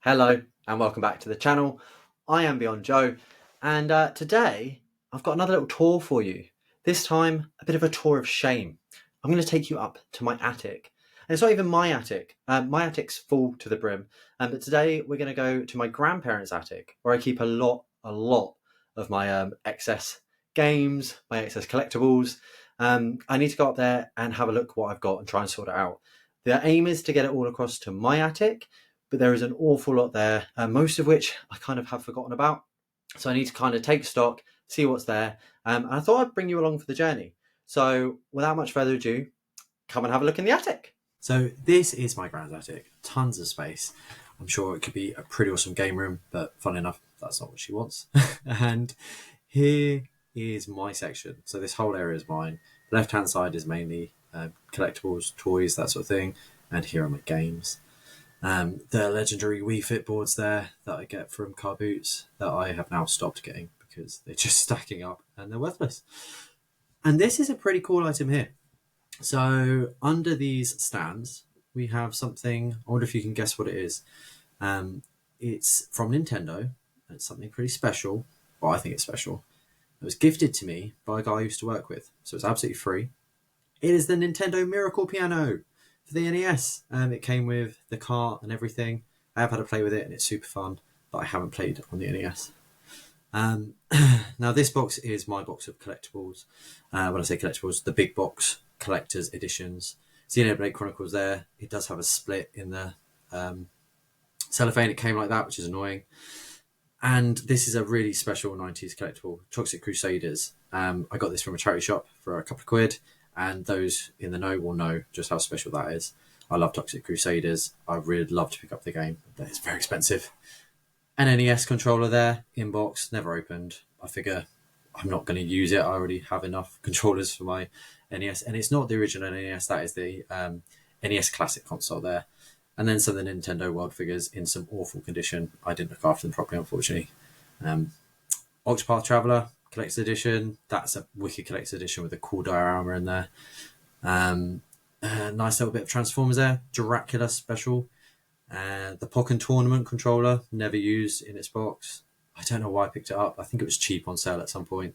Hello and welcome back to the channel. I am Beyond Joe, and today I've got another little tour for you. This time, a bit of a tour of shame. I'm going to take you up to my attic. And it's not even my attic. My attic's full to the brim. But today we're going to go to my grandparents' attic, where I keep a lot of my excess games, my excess collectibles. I need to go up there and have a look what I've got and try and sort it out. The aim is to get it all across to my attic, but there is an awful lot there, most of which I kind of have forgotten about. So I need to kind of take stock, see what's there. And I thought I'd bring you along for the journey. So without much further ado, come and have a look in the attic. So this is my grand's attic. Tons of space. I'm sure it could be a pretty awesome game room, but fun enough, that's not what she wants. And here is my section. So this whole area is mine. The left-hand side is mainly collectibles, toys, that sort of thing. And here are my games. The legendary Wii Fit boards there that I get from Car Boots that I have now stopped getting because they're just stacking up and they're worthless. And this is a pretty cool item here. So under these stands, we have something. I wonder if you can guess what it is. It's from Nintendo. It's something pretty special. Well, I think it's special. It was gifted to me by a guy I used to work with, so it's absolutely free. It is the Nintendo Miracle Piano for the NES. It came with the cart and everything. I have had to play with it, and it's super fun, but I haven't played on the NES. Now, this box is my box of collectibles. When I say collectibles, the big box collector's editions. Xenoblade Blade Chronicles there. It does have a split in the cellophane. It came like that, which is annoying. And this is a really special 90s collectible, Toxic Crusaders. I got this from a charity shop for a couple of quid, and those in the know will know just how special that is. I love Toxic Crusaders. I really love to pick up the game, but it's very expensive. An NES controller there, in box, never opened. I figure I'm not going to use it. I already have enough controllers for my NES. And it's not the original NES, that is the NES Classic console there. And then some of the Nintendo World figures in some awful condition. I didn't look after them properly, unfortunately. Octopath Traveler, Collector's Edition. That's a wicked Collector's Edition with a cool diorama in there. Nice little bit of Transformers there. Dracula Special. The Pokken Tournament controller, never used in its box. I don't know why I picked it up. I think it was cheap on sale at some point.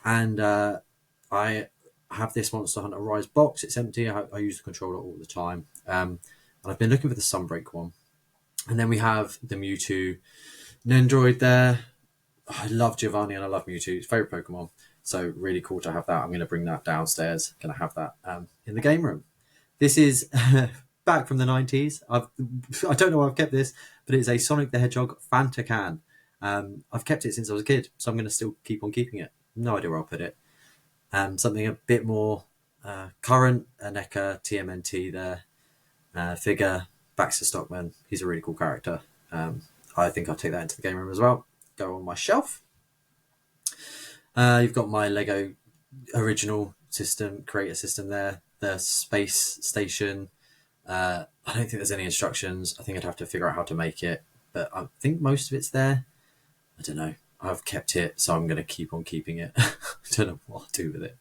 And I have this Monster Hunter Rise box. It's empty. I use the controller all the time. And I've been looking for the Sunbreak one. And then we have the Mewtwo Nendroid there. I love Giovanni and I love Mewtwo. It's favourite Pokemon. So really cool to have that. I'm going to bring that downstairs. Going to have that in the game room. This is back from the 90s. I don't know why I've kept this, but it's a Sonic the Hedgehog Fanta can. I've kept it since I was a kid, so I'm going to still keep on keeping it. No idea where I'll put it. Something a bit more current, a NECA TMNT there. Figure, Baxter Stockman. He's a really cool character. I think I'll take that into the game room as well. Go on my shelf. You've got my Lego original system, creator system there. The space station. I don't think there's any instructions. I think I'd have to figure out how to make it, but I think most of it's there. I don't know. I've kept it, so I'm going to keep on keeping it. I don't know what I'll do with it.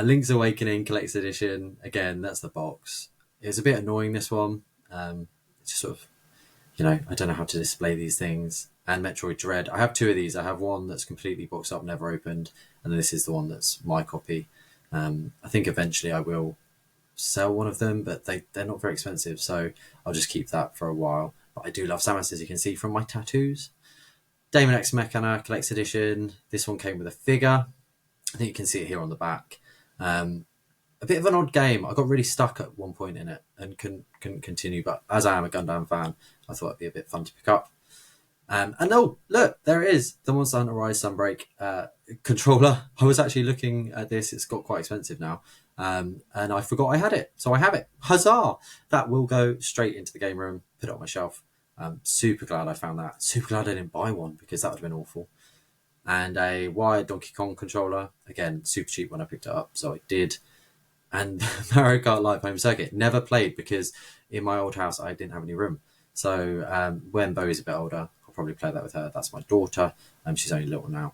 Link's Awakening Collector's Edition. Again, that's the box. It's a bit annoying, this one. It's just sort of, I don't know how to display these things. And Metroid Dread. I have two of these. I have one that's completely boxed up, never opened, and this is the one that's my copy. I think eventually I will sell one of them, but they're not very expensive, so I'll just keep that for a while. But I do love Samus, as you can see from my tattoos. Damon X Mechana Collector's Edition. This one came with a figure. I think you can see it here on the back. A bit of an odd game. I got really stuck at one point in it and couldn't continue, but as I am a Gundam fan, I thought it'd be a bit fun to pick up. And oh, look, there it is. The Monster Hunter Rise Sunbreak controller. I was actually looking at this. It's got quite expensive now. And I forgot I had it. So I have it. Huzzah! That will go straight into the game room, put it on my shelf. Super glad I found that. Super glad I didn't buy one because that would have been awful. And a wired Donkey Kong controller. Again, super cheap when I picked it up, so I did. And Mario Kart Live Home Circuit. Never played because in my old house I didn't have any room. So when Bowie's a bit older, I'll probably play that with her. That's my daughter. She's only little now.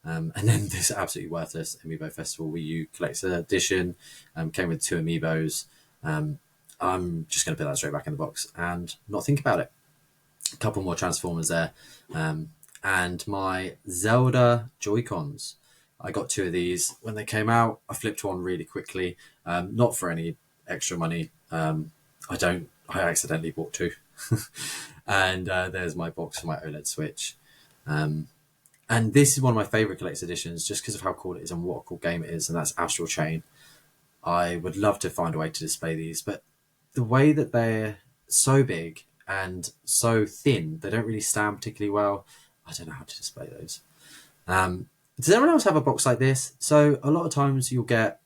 And then this absolutely worthless Amiibo Festival Wii U Collector Edition came with 2 Amiibos. I'm just going to put that straight back in the box and not think about it. A couple more Transformers there, and my Zelda Joy-Cons. I got two of these when they came out. I flipped one really quickly, not for any extra money. I accidentally bought two, and there's my box for my OLED Switch. And this is one of my favorite collector's editions, just because of how cool it is and what a cool game it is, and that's Astral Chain. I would love to find a way to display these, but the way that they're so big and so thin, they don't really stand particularly well. I don't know how to display those. Does anyone else have a box like this? So a lot of times you'll get,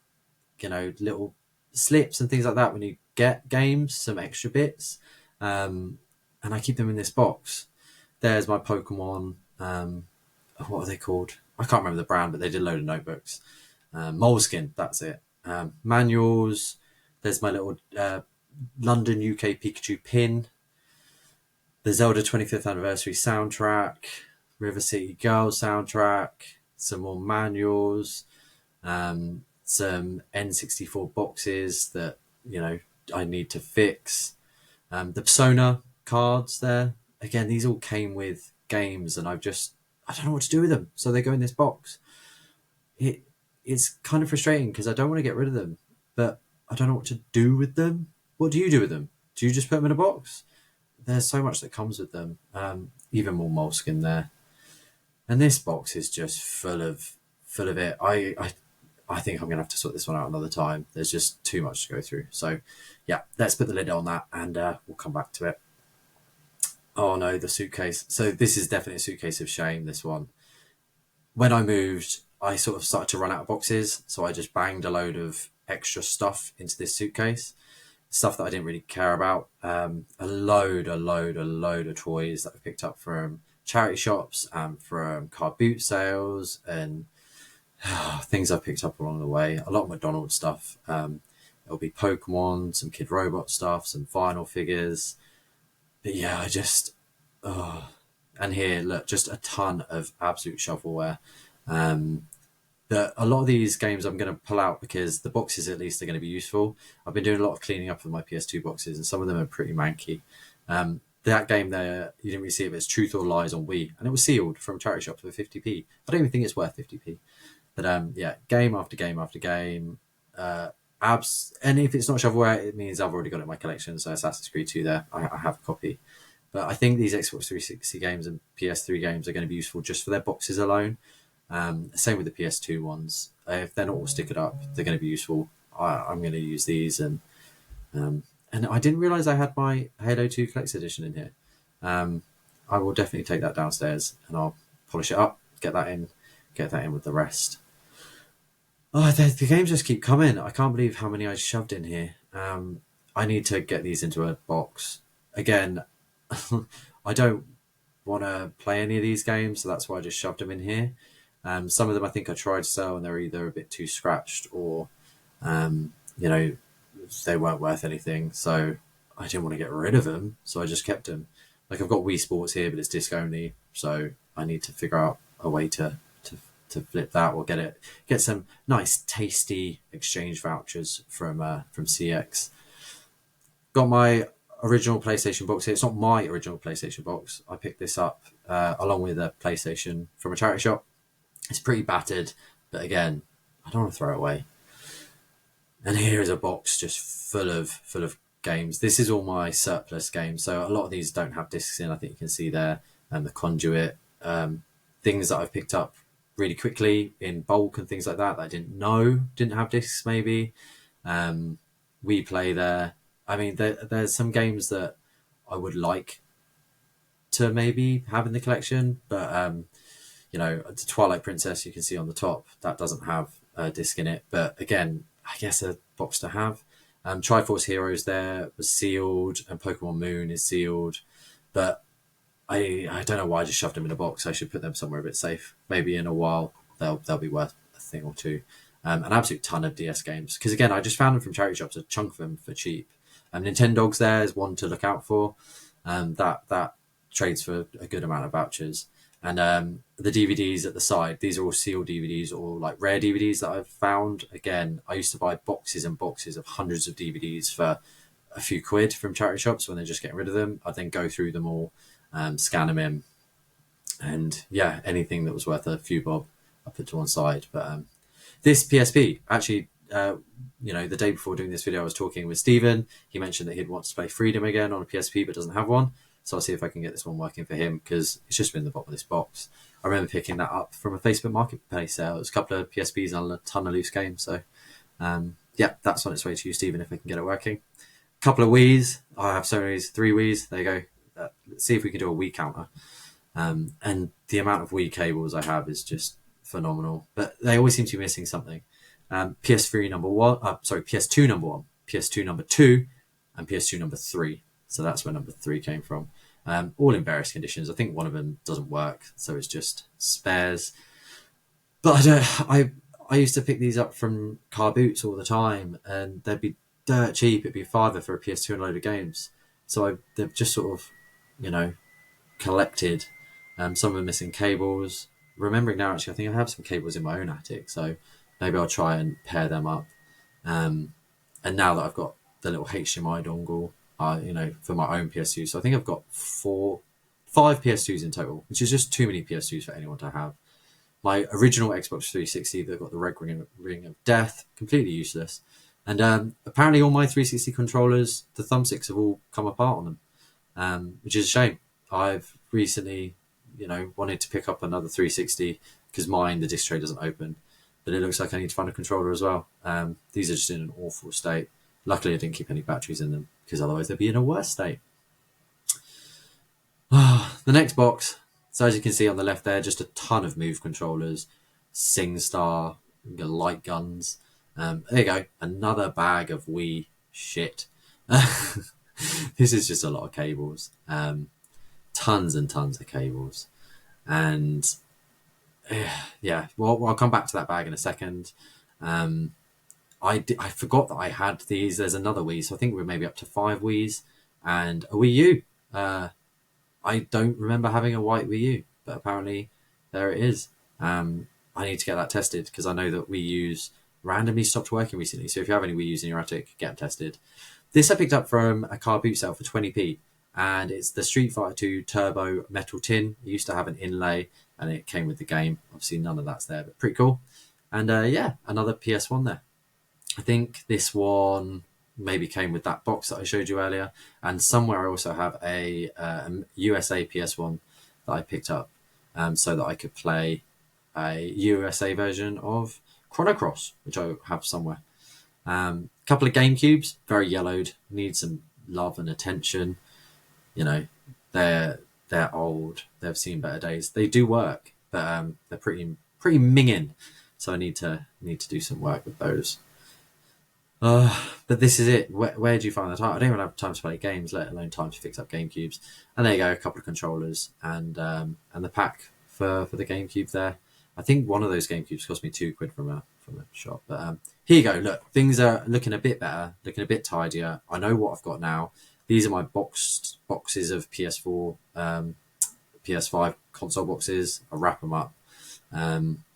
little slips and things like that when you get games, some extra bits, and I keep them in this box. There's my Pokemon. What are they called? I can't remember the brand, but they did a load of notebooks. Moleskin, that's it. Manuals. There's my little London UK Pikachu pin. The Zelda 25th anniversary soundtrack. River City Girls soundtrack. Some more manuals. Some N64 boxes that I need to fix. The Persona cards there. Again, these all came with games, and I don't know what to do with them, so they go in this box. It's kind of frustrating because I don't want to get rid of them, but I don't know what to do with them. What do you do with them? Do you just put them in a box? There's so much that comes with them. Even more Moleskin there, and this box is just full of it. I think I'm gonna have to sort this one out another time. There's just too much to go through. So yeah, let's put the lid on that, and we'll come back to it. Oh no, the suitcase. So this is definitely a suitcase of shame, this one. When I moved, I sort of started to run out of boxes, so I just banged a load of extra stuff into this suitcase. Stuff that I didn't really care about. A load of toys that I picked up from charity shops and from car boot sales and things I picked up along the way. A lot of McDonald's stuff. It'll be Pokemon, some Kid Robot stuff, some vinyl figures. But yeah, and here, look, just a ton of absolute shovelware. A lot of these games I'm going to pull out because the boxes at least are going to be useful. I've been doing a lot of cleaning up of my PS2 boxes, and some of them are pretty manky. That game there, you didn't really see it, but it's Truth or Lies on Wii, and it was sealed from charity shops for 50p. I don't even think it's worth 50p. But yeah, game after game after game. And if it's not shovelware, it means I've already got it in my collection. So Assassin's Creed 2 there, I have a copy. But I think these Xbox 360 games and PS3 games are going to be useful just for their boxes alone. Same with the PS2 ones. If they're not all stickered up, they're going to be useful. I'm going to use these. And I didn't realise I had my Halo 2 Collector's Edition in here. I will definitely take that downstairs and I'll polish it up, get that in with the rest. Oh, the games just keep coming. I can't believe how many I shoved in here. I need to get these into a box. Again, I don't want to play any of these games, so that's why I just shoved them in here. Some of them I think I tried to sell and they're either a bit too scratched or, they weren't worth anything. So I didn't want to get rid of them, so I just kept them. Like I've got Wii Sports here, but it's disc only, so I need to figure out a way to flip that or get some nice tasty exchange vouchers from CX. Got my original PlayStation box here. It's not my original PlayStation box. I picked this up along with a PlayStation from a charity shop. It's pretty battered, but again, I don't want to throw it away. And here is a box just full of games. This is all my surplus games. So a lot of these don't have discs in. I think you can see there, and the Conduit, things that I've picked up really quickly in bulk and things like that I didn't know didn't have discs. Maybe We Play there. I mean, there's some games that I would like to maybe have in the collection, but the Twilight Princess you can see on the top, that doesn't have a disc in it, but again, I guess a box to have. Triforce Heroes there was sealed, and Pokemon Moon is sealed, but I don't know why I just shoved them in a box. I should put them somewhere a bit safe. Maybe in a while they'll be worth a thing or two. An absolute ton of DS games, because again, I just found them from charity shops, a chunk of them for cheap. Nintendogs there is one to look out for. That trades for a good amount of vouchers. And the DVDs at the side, these are all sealed DVDs or like rare DVDs that I've found. Again, I used to buy boxes and boxes of hundreds of DVDs for a few quid from charity shops when they're just getting rid of them. I'd then go through them all scan them in, and yeah, anything that was worth a few bob I put to one side. But this PSP, actually, the day before doing this video, I was talking with Stephen. He mentioned that he'd want to play Freedom again on a PSP, but doesn't have one. So I'll see if I can get this one working for him, because it's just been in the bottom of this box. I remember picking that up from a Facebook Marketplace sale. It was a couple of PSPs and a ton of loose games. So yeah, that's on its way to you, Stephen, if I can get it working. A couple of Wii's. I have Sony's 3 Wii's. There you go. Let's see if we can do a Wii counter. And the amount of Wii cables I have is just phenomenal. But they always seem to be missing something. PS2 number 1, PS2 number 2, and PS2 number 3. So that's where number 3 came from. All in various conditions. I think one of them doesn't work, so it's just spares. But I used to pick these up from car boots all the time, and they'd be dirt cheap. It'd be $5 for a PS2 and a load of games. So they've just sort of, collected. Some of them missing cables. Remembering now, actually, I think I have some cables in my own attic, so maybe I'll try and pair them up. And now that I've got the little HDMI dongle, for my own PS2, so I think I've got 5 PS2s in total, which is just too many PS2s for anyone to have. My original Xbox 360 that got the red ring of death, completely useless. And apparently all my 360 controllers, the thumbsticks have all come apart on them, which is a shame. I've recently, wanted to pick up another 360 because the disc tray doesn't open, but it looks like I need to find a controller as well. These are just in an awful state. Luckily, I didn't keep any batteries in them, because otherwise they'd be in a worse state. The next box. So as you can see on the left there, just a ton of Move controllers, SingStar, light guns. There you go. Another bag of Wii shit. This is just a lot of cables. Tons and tons of cables. And yeah, well, I'll come back to that bag in a second. I forgot that I had these. There's another Wii, so I think we're maybe up to 5 Wiis and a Wii U. I don't remember having a white Wii U, but apparently there it is. I need to get that tested, because I know that Wii U's randomly stopped working recently. So if you have any Wii U's in your attic, get them tested. This I picked up from a car boot sale for 20p, and it's the Street Fighter 2 Turbo metal tin. It used to have an inlay, and it came with the game. Obviously none of that's there, but pretty cool. And yeah, another PS1 there. I think this one maybe came with that box that I showed you earlier, and somewhere I also have a USA PS1 that I picked up so that I could play a USA version of Chrono Cross, which I have somewhere. Couple of GameCubes, very yellowed, need some love and attention. They're old, they've seen better days. They do work, but they're pretty minging, so I need to do some work with those. But this is it. Where do you find the time? I don't even have time to play games, let alone time to fix up GameCubes. And there you go, a couple of controllers and the pack for the GameCube there. I think one of those GameCubes cost me £2 from a shop. But here you go. Look, things are looking a bit better, looking a bit tidier. I know what I've got now. These are my boxes of PS4, PS5 console boxes. I wrap them up.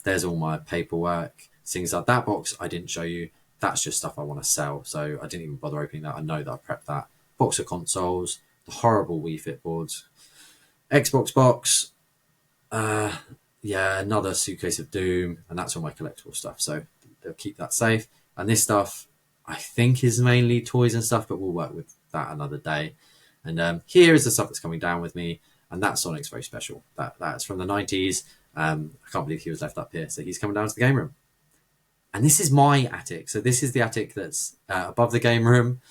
There's all my paperwork, things like that box I didn't show you. That's just stuff I want to sell, so I didn't even bother opening that. I know that I prepped that. Box of consoles, the horrible Wii Fit boards, Xbox box, another suitcase of Doom, and that's all my collectible stuff, so they'll keep that safe. And this stuff, I think, is mainly toys and stuff, but we'll work with that another day. And here is the stuff that's coming down with me, and that Sonic's very special. That's from the 90s. I can't believe he was left up here, so he's coming down to the game room. And this is my attic. So this is the attic that's above the game room.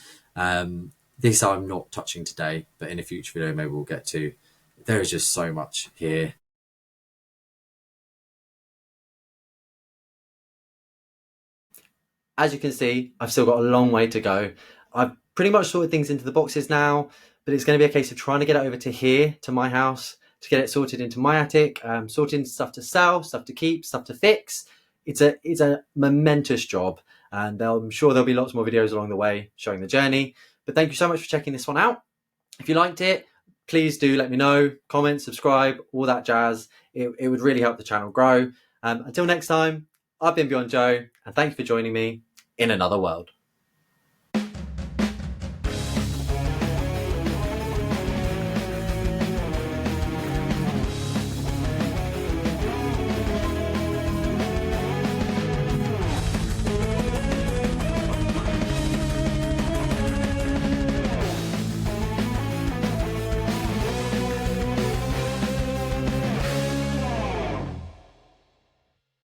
This I'm not touching today, but in a future video, maybe we'll get to. There is just so much here. As you can see, I've still got a long way to go. I've pretty much sorted things into the boxes now, but it's going to be a case of trying to get it over to here, to my house, to get it sorted into my attic, sorting stuff to sell, stuff to keep, stuff to fix. It's a momentous job, and I'm sure there'll be lots more videos along the way showing the journey. But thank you so much for checking this one out. If you liked it, please do let me know, comment, subscribe, all that jazz. It would really help the channel grow. Until next time, I've been Beyond Joe, and thank you for joining me in another world.